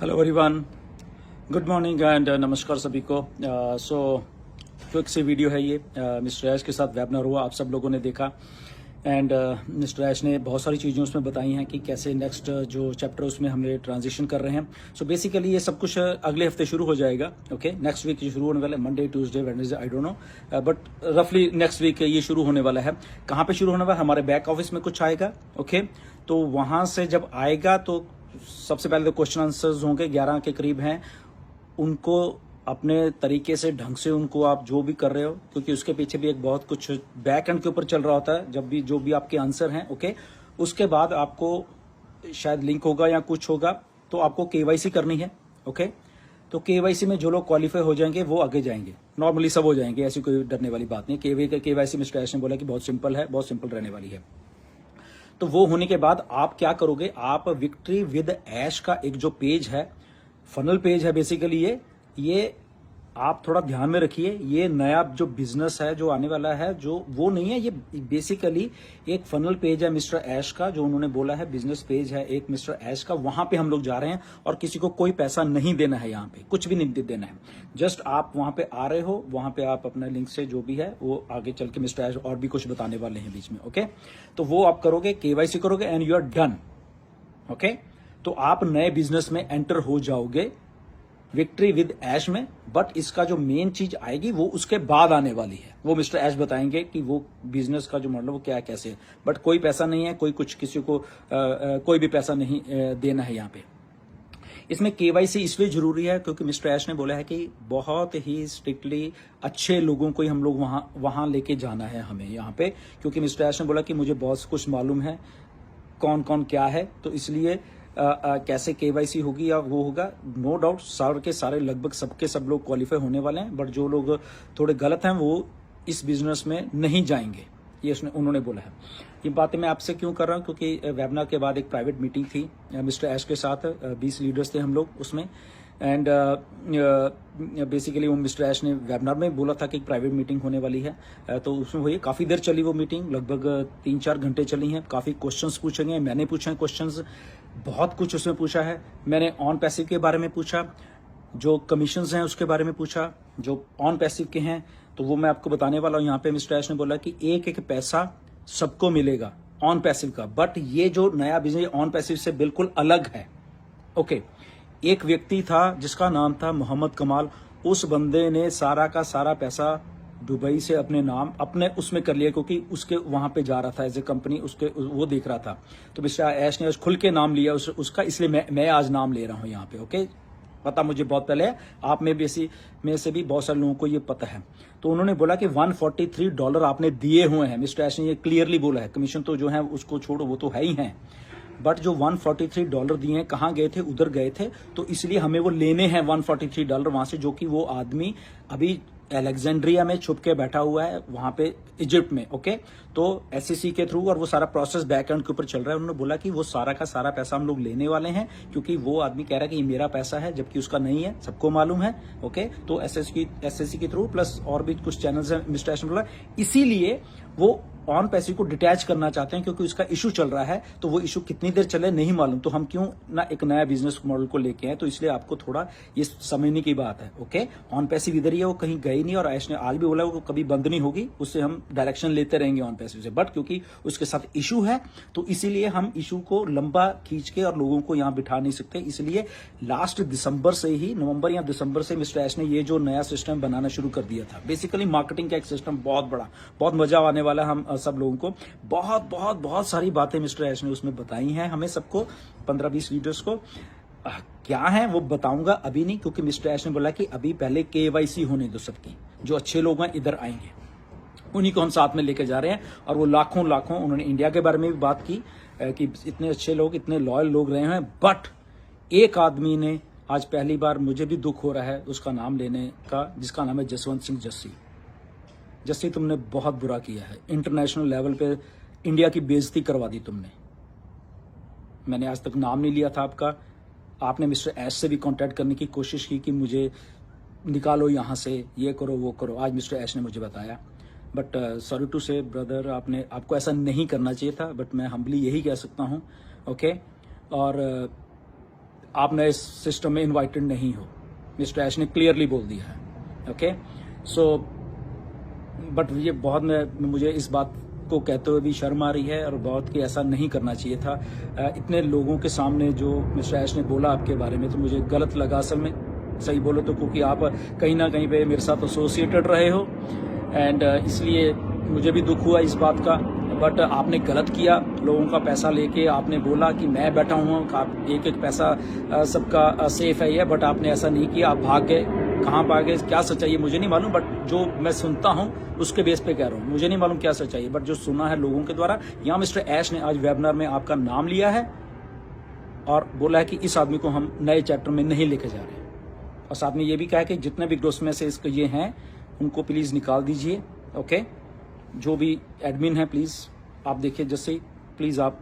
Hello everyone, good morning and नमस्कार सभी को। सो क्विक सी वीडियो है ये। मिस्टर ऐश के साथ वेबिनार हुआ, आप सब लोगों ने देखा एंड मिस्टर ऐश ने बहुत सारी चीज़ें उसमें बताई हैं कि कैसे नेक्स्ट जो चैप्टर उसमें हमें ट्रांजिशन कर रहे हैं। सो बेसिकली ये सब कुछ अगले हफ्ते शुरू हो जाएगा। ओके, नेक्स्ट वीक शुरू होने वाला है, Monday Tuesday Wednesday, I don't know, but रफली नेक्स्ट वीक ये शुरू होने वाला है। कहाँ पे शुरू होने वाला है? हमारे बैक ऑफिस में कुछ आएगा। ओके, तो वहाँ से जब आएगा तो सबसे पहले तो क्वेश्चन आंसर्स होंगे, 11 के करीब हैं। उनको अपने तरीके से ढंग से उनको आप जो भी कर रहे हो, क्योंकि उसके पीछे भी एक बहुत कुछ बैक एंड के ऊपर चल रहा होता है। जब भी जो भी आपके आंसर हैं, ओके, उसके बाद आपको शायद लिंक होगा या कुछ होगा, तो आपको केवाईसी करनी है। ओके, तो केवाईसी में जो लोग क्वालिफाई हो जाएंगे वो आगे जाएंगे, नॉर्मली सब हो जाएंगे, ऐसी कोई डरने वाली बात नहीं। केवाईसी मिस्टर ऐश ने बोला कि बहुत सिंपल है, बहुत सिंपल रहने वाली है। तो वो होने के बाद आप क्या करोगे, आप विक्ट्री विद ऐश का एक जो पेज है, फनल पेज है बेसिकली, ये आप थोड़ा ध्यान में रखिए। ये नया जो बिजनेस है जो आने वाला है, जो वो नहीं है, ये बेसिकली एक फनल पेज है मिस्टर ऐश का, जो उन्होंने बोला है बिजनेस पेज है एक मिस्टर ऐश का। वहां पे हम लोग जा रहे हैं और किसी को कोई पैसा नहीं देना है, यहाँ पे कुछ भी नहीं देना है। जस्ट आप वहां पे आ रहे हो, वहां पे आप अपना लिंक से जो भी है वो आगे चल के मिस्टर ऐश और भी कुछ बताने वाले हैं बीच में। ओके, तो वो आप करोगे, केवाईसी करोगे and you are done. Okay, तो आप नए बिजनेस में एंटर हो जाओगे विक्ट्री विद ऐश में। बट इसका जो मेन चीज आएगी वो उसके बाद आने वाली है, वो मिस्टर ऐश बताएंगे कि वो बिजनेस का जो मॉडल वो क्या कैसे है। बट कोई पैसा नहीं है, कोई कुछ किसी को कोई भी पैसा नहीं देना है यहाँ पे। इसमें केवाईसी इसलिए जरूरी है क्योंकि मिस्टर ऐश ने बोला है कि बहुत ही स्ट्रिक्टली अच्छे लोगों को ही हम लोग वहां लेके जाना है हमें यहाँ पे, क्योंकि मिस्टर ऐश ने बोला कि मुझे बहुत कुछ मालूम है कौन कौन क्या है, तो इसलिए कैसे केवाईसी होगी या वो होगा। नो डाउट सारे के सारे लगभग सबके सब लोग क्वालिफाई होने वाले हैं, बट जो लोग थोड़े गलत हैं वो इस बिजनेस में नहीं जाएंगे, ये उन्होंने बोला है। ये बातें मैं आपसे क्यों कर रहा हूँ, क्योंकि वेबिनार के बाद एक प्राइवेट मीटिंग थी मिस्टर ऐश के साथ, 20 लीडर्स थे हम लोग उसमें। एंड बेसिकली वो मिस्टर ऐश ने वेबिनार में बोला था कि एक प्राइवेट मीटिंग होने वाली है, तो उसमें हुई काफ़ी देर चली वो मीटिंग, लगभग 3-4 घंटे चली हैं। काफ़ी क्वेश्चंस पूछे गए, मैंने पूछे हैं क्वेश्चंस, बहुत कुछ उसमें पूछा है। मैंने ऑन पैसिव के बारे में पूछा, जो कमीशंस हैं उसके बारे में पूछा, जो ऑन पैसिव के हैं तो वो मैं आपको बताने वाला हूँ। यहाँ पे मिस्टर ऐश ने बोला कि एक एक पैसा सबको मिलेगा ऑन पैसिव का, बट ये जो नया बिजनेस ऑन पैसिव से बिल्कुल अलग है। ओके, एक व्यक्ति था जिसका नाम था मोहम्मद कमाल, उस बंदे ने सारा का सारा पैसा दुबई से अपने नाम अपने उसमें कर लिया, क्योंकि उसके वहां पे जा रहा था एज ए कंपनी, उसके वो देख रहा था। तो मिस्टर ऐश ने खुल के नाम लिया उसका, इसलिए मैं आज नाम ले रहा हूं यहाँ पे। ओके, पता मुझे बहुत पहले है, आप में भी में से भी बहुत सारे लोगों को ये पता है। तो उन्होंने बोला कि $143 आपने दिए हुए हैं, मिस्टर ऐश ने ये क्लियरली बोला है। कमीशन तो जो है उसको छोड़ो, वो तो है ही है, बट जो $143 दिए हैं कहाँ गए थे, उधर गए थे, तो इसलिए हमें वो लेने हैं $143 वहां से, जो कि वो आदमी अभी अलेक्जेंड्रिया में छुप के बैठा हुआ है वहां पे इजिप्ट में। ओके, तो एससीसी के थ्रू और वो सारा प्रोसेस बैक एंड के ऊपर चल रहा है। उन्होंने बोला कि वो सारा का सारा पैसा हम लोग लेने वाले हैं, क्योंकि वो आदमी कह रहा है कि ये मेरा पैसा है, जबकि उसका नहीं है, सबको मालूम है। ओके, तो एसएससी के थ्रू प्लस और भी कुछ चैनल्स हैं मिस्टर ऐश ने बोला, इसीलिए वो ऑन पैसिव को डिटैच करना चाहते हैं, क्योंकि उसका इशू चल रहा है। तो वो इशू कितनी देर चले नहीं मालूम, तो हम क्यों ना एक नया बिजनेस मॉडल को लेके आए। तो इसलिए आपको थोड़ा ये समझने की बात है। ओके, ऑन पैसिव इधर ही है, वो कहीं गई नहीं, और ऐश ने आज भी बोला वो कभी बंद नहीं होगी, उससे हम डायरेक्शन लेते रहेंगे ऑन पैसिव से। बट क्योंकि उसके साथ इशू है, तो इसीलिए हम इशू को लंबा खींच के और लोगों को यहाँ बिठा नहीं सकते। इसलिए लास्ट दिसंबर से ही, नवंबर या दिसंबर से मिस्टर ऐश ने ये जो नया सिस्टम बनाना शुरू कर दिया था, बेसिकली मार्केटिंग का एक सिस्टम, बहुत बड़ा, बहुत मजा आने वाला हम सब लोगों को। बहुत बहुत बहुत सारी बातें मिस्टर ऐश ने उसमें बताई हैं हमें सबको, 15-20 लीडर्स को। क्या है वो बताऊंगा अभी नहीं, क्योंकि मिस्टर ऐश ने बोला कि अभी पहले केवाईसी होने दो सबकी, जो अच्छे लोग हैं इधर आएंगे, उन्हीं को हम साथ में लेके जा रहे हैं। और वो लाखों लाखों, उन्होंने इंडिया के बारे में भी बात की कि इतने अच्छे लोग, इतने लॉयल लोग रहे हैं, बट एक आदमी ने आज पहली बार, मुझे भी दुख हो रहा है उसका नाम लेने का, जिसका नाम है जसवंत सिंह जस्सी। जस्सी, तुमने बहुत बुरा किया है, इंटरनेशनल लेवल पे इंडिया की बेइज्जती करवा दी तुमने। मैंने आज तक नाम नहीं लिया था आपका, आपने मिस्टर ऐश से भी कांटेक्ट करने की कोशिश की कि मुझे निकालो यहाँ से, ये करो वो करो। आज मिस्टर ऐश ने मुझे बताया, बट सॉरी टू से ब्रदर, आपको ऐसा नहीं करना चाहिए था, बट मैं हम्बली यही कह सकता हूँ। ओके, और आप नए सिस्टम में इनवाइटेड नहीं हो। मिस्टर ऐश ने क्लियरली बोल दिया है। ओके, सो बट ये बहुत मुझे इस बात को कहते हुए भी शर्म आ रही है और बहुत कि ऐसा नहीं करना चाहिए था। इतने लोगों के सामने जो मिस्टर ऐश ने बोला आपके बारे में, तो मुझे गलत लगा असल में, सही बोलो तो, क्योंकि आप कहीं ना कहीं पे मेरे साथ एसोसिएटेड रहे हो एंड इसलिए मुझे भी दुख हुआ इस बात का। बट आपने गलत किया, लोगों का पैसा लेके आपने बोला कि मैं बैठा हूँ, एक एक पैसा सबका सेफ है ये, बट आपने ऐसा नहीं किया, आप भाग गए। कहाँ भाग गए, क्या सच्चाई है मुझे नहीं मालूम, बट जो मैं सुनता हूँ उसके बेस पे कह रहा हूँ, मुझे नहीं मालूम क्या सच्चाई है, बट जो सुना है लोगों के द्वारा। यहाँ मिस्टर ऐश ने आज वेबिनार में आपका नाम लिया है और बोला है कि इस आदमी को हम नए चैप्टर में नहीं लेके जा रहे, और साथ में ये भी कहा है कि जितने भी ग्रोस में से इसके ये हैं उनको प्लीज निकाल दीजिए। ओके, जो भी एडमिन है प्लीज आप देखिए, जैसे प्लीज आप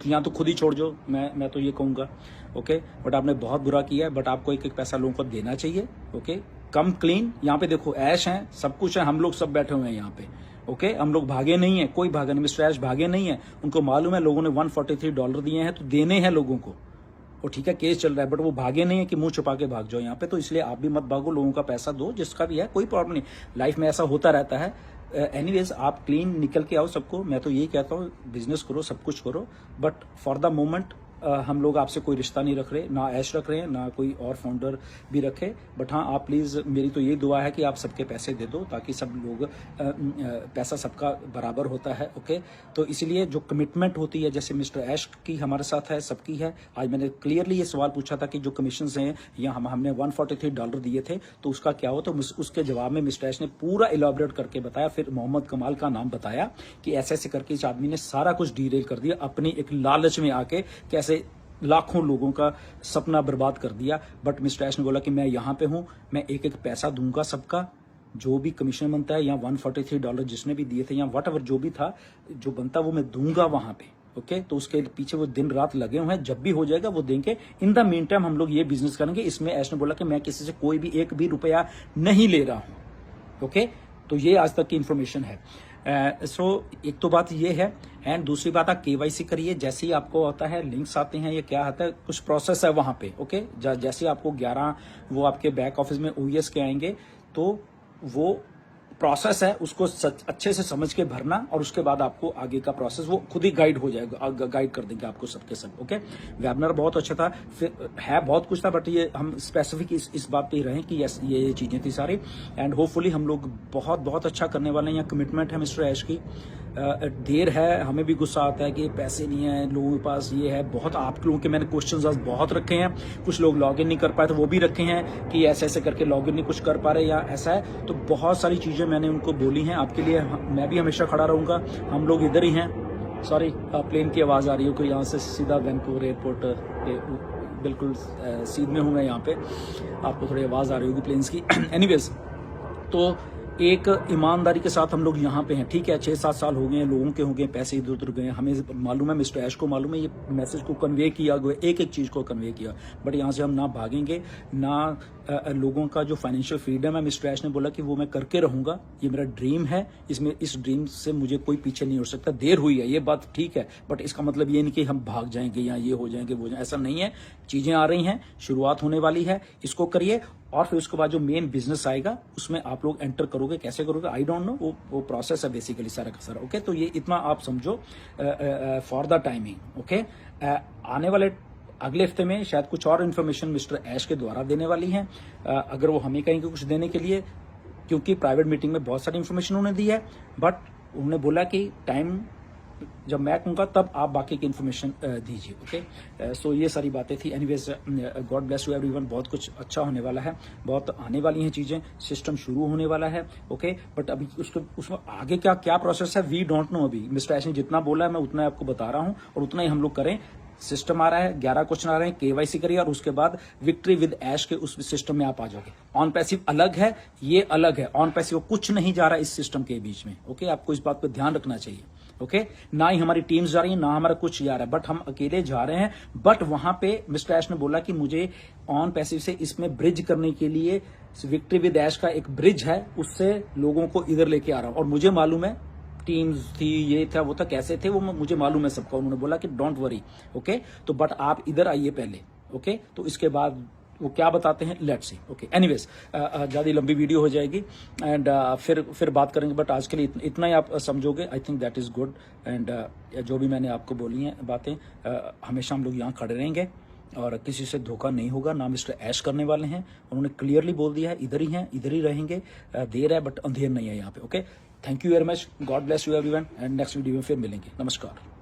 या तो खुद ही छोड़ दो, मैं तो ये कहूँगा। ओके, बट आपने बहुत बुरा किया है, बट आपको एक एक पैसा लोगों को देना चाहिए। ओके, कम क्लीन। यहाँ पे देखो ऐश है, सब कुछ है, हम लोग सब बैठे हुए हैं यहाँ पे। ओके, हम लोग भागे नहीं है, कोई भागा नहीं, मिस्टर ऐश भागे नहीं है। उनको मालूम है लोगों ने $143 दिए हैं तो देने हैं लोगों को, और ठीक है केस चल रहा है, बट वो भागे नहीं है कि मुंह छुपा के भाग जाओ यहाँ पे। तो इसलिए आप भी मत भागो, लोगों का पैसा दो, जिसका भी है, कोई प्रॉब्लम नहीं, लाइफ में ऐसा होता रहता है। एनीवेज आप क्लीन निकल के आओ सबको, मैं तो यही कहता हूँ, बिजनेस करो, सब कुछ करो, बट फॉर द मोमेंट हम लोग आपसे कोई रिश्ता नहीं रख रहे, ना ऐश रख रहे हैं, ना कोई और फाउंडर भी रखे। बट हाँ, आप प्लीज़, मेरी तो यही दुआ है कि आप सबके पैसे दे दो, ताकि सब लोग पैसा सबका बराबर होता है। ओके, तो इसलिए जो कमिटमेंट होती है, जैसे मिस्टर ऐश की हमारे साथ है, सबकी है। आज मैंने क्लियरली ये सवाल पूछा था कि जो कमीशन हैं, या हमने $143 दिए थे, तो उसका क्या हो, तो उसके जवाब में मिस्टर ऐश ने पूरा इलाबरेट करके बताया। फिर मोहम्मद कमाल का नाम बताया कि ऐसे ऐसे करके इस आदमी ने सारा कुछ डिटेल कर दिया, अपनी एक लालच में आके कैसे लाखों लोगों का सपना बर्बाद कर दिया। बट मिस्टर ऐश ने बोला कि मैं यहाँ पे हूँ, मैं एक एक पैसा दूंगा सबका, जो भी कमीशन बनता है, या $143 जिसने भी दिए थे, या वट एवर जो भी था, जो बनता वो मैं दूंगा वहां पे। ओके, तो उसके पीछे वो दिन रात लगे हुए हैं, जब भी हो जाएगा वो देंगे। इन द मीन टाइम हम लोग ये बिजनेस करेंगे। इसमें ऐश ने बोला कि मैं किसी से कोई भी एक भी रुपया नहीं ले रहा हूं। ओके, तो ये आज तक की इंफॉर्मेशन है। सो एक तो बात ये है, एंड दूसरी बात, आप KYC करिए। जैसे ही आपको आता है लिंक्स आते हैं, ये क्या आता है, कुछ प्रोसेस है वहां पे। ओके, जैसे आपको 11 वो आपके बैक ऑफिस में OES के आएंगे, तो वो प्रोसेस है, उसको अच्छे से समझ के भरना, और उसके बाद आपको आगे का प्रोसेस वो खुद ही गाइड हो जाएगा, गाइड कर देंगे आपको सबके सब। ओके, वेबिनार बहुत अच्छा था, फिर है बहुत कुछ था, बट ये हम स्पेसिफिक इस बात पे ही रहे कि ये चीजें थी सारी। एंड होपफुली हम लोग बहुत बहुत अच्छा करने वाले हैं। यहाँ कमिटमेंट है मिस्टर ऐश की। देर है, हमें भी गुस्सा आता है कि पैसे नहीं है लोगों के पास, ये है बहुत। आप लोगों के मैंने क्वेश्चंस आज बहुत रखे हैं, कुछ लोग लॉगिन नहीं कर पाए तो वो भी रखे हैं कि ऐसे ऐसे करके लॉगिन नहीं कुछ कर पा रहे या ऐसा है। तो बहुत सारी चीजें मैंने उनको बोली हैं आपके लिए, मैं भी हमेशा खड़ा रहूंगा। हम लोग इधर ही हैं। सॉरी, प्लेन की आवाज आ रही है कोई, यहाँ से सीधा वैंकूवर एयरपोर्ट पे बिल्कुल सीध में हूँ मैं यहाँ पे, आपको थोड़ी आवाज आ रही होगी प्लेन्स की। एनीवेज, तो एक ईमानदारी के साथ हम लोग यहाँ पे हैं, ठीक है। 6-7 साल हो गए हैं, लोगों के हो गए, पैसे इधर उधर गए, हमें मालूम है, मिस्टर ऐश को मालूम है, ये मैसेज को कन्वे किया गया, एक एक चीज को कन्वे किया। बट यहाँ से हम ना भागेंगे, ना लोगों का जो फाइनेंशियल फ्रीडम है, मिस्टर ऐश ने बोला कि वो मैं करके रहूंगा, ये मेरा ड्रीम है, इसमें इस ड्रीम से मुझे कोई पीछे नहीं हो सकता। देर हुई है ये बात ठीक है, बट इसका मतलब ये नहीं कि हम भाग जाएंगे या ये हो जाएंगे वो जाएंगे, ऐसा नहीं है। चीजें आ रही हैं, शुरुआत होने वाली है, इसको करिए, और फिर उसके बाद जो मेन बिजनेस आएगा उसमें आप लोग एंटर करोगे। कैसे करोगे आई डोंट नो, वो प्रोसेस है बेसिकली सारा का सारा। ओके, तो ये इतना आप समझो फॉर द टाइमिंग। ओके, आने वाले अगले हफ्ते में शायद कुछ और इन्फॉर्मेशन मिस्टर ऐश के द्वारा देने वाली है, अगर वो हमें कहेंगे कुछ देने के लिए, क्योंकि प्राइवेट मीटिंग में बहुत सारी इन्फॉर्मेशन उन्होंने दी है, बट उन्होंने बोला कि टाइम जब मैं कहूँगा तब आप बाकी की इन्फॉर्मेशन दीजिए। ओके, सो ये सारी बातें थी। Anyways, God bless you everyone. बहुत कुछ अच्छा होने वाला है, बहुत आने वाली हैं चीजें, सिस्टम शुरू होने वाला है। ओके, बट अभी उसमें आगे क्या क्या प्रोसेस है वी डोंट नो। अभी मिस्टर ऐश ने जितना बोला है मैं उतना आपको बता रहा हूँ, और उतना ही हम लोग करें। सिस्टम आ रहा है, 11 क्वेश्चन आ रहे हैं, KYC करिए, और उसके बाद विक्ट्री विद ऐश के उस सिस्टम में आप आ जाओगे। ऑन पैसिव अलग है, ये अलग है। ऑन पैसिव कुछ नहीं जा रहा इस सिस्टम के बीच में। ओके, आपको इस बात पर ध्यान रखना चाहिए। ओके, ना ही हमारी टीम्स जा रही है, ना हमारा कुछ जा रहा है, बट हम अकेले जा रहे हैं। बट वहां पे मिस्टर ऐश ने बोला कि मुझे ऑन पैसिव से इसमें ब्रिज करने के लिए विक्ट्री विद ऐश का एक ब्रिज है, उससे लोगों को इधर लेके आ रहा हूं। और मुझे मालूम है टीम्स थी, ये था वो था, कैसे थे वो मुझे मालूम है सबका। उन्होंने बोला कि डोंट वरी। ओके, तो बट आप इधर आइए पहले। ओके तो इसके बाद वो क्या बताते हैं, लेट्स सी। ओके एनीवेज, ज़्यादा लंबी वीडियो हो जाएगी एंड फिर बात करेंगे, बट आज के लिए इतना ही आप समझोगे, I think that is good. And जो भी मैंने आपको बोली हैं बातें, हमेशा हम लोग यहाँ खड़े रहेंगे और किसी से धोखा नहीं होगा, ना मिस्टर ऐश करने वाले हैं। उन्होंने क्लियरली बोल दिया है, इधर ही हैं, इधर ही रहेंगे। देर है बट अंधेर नहीं है यहाँ पे। Okay, thank you very much, God bless you everyone, and next video में फिर मिलेंगे। नमस्कार।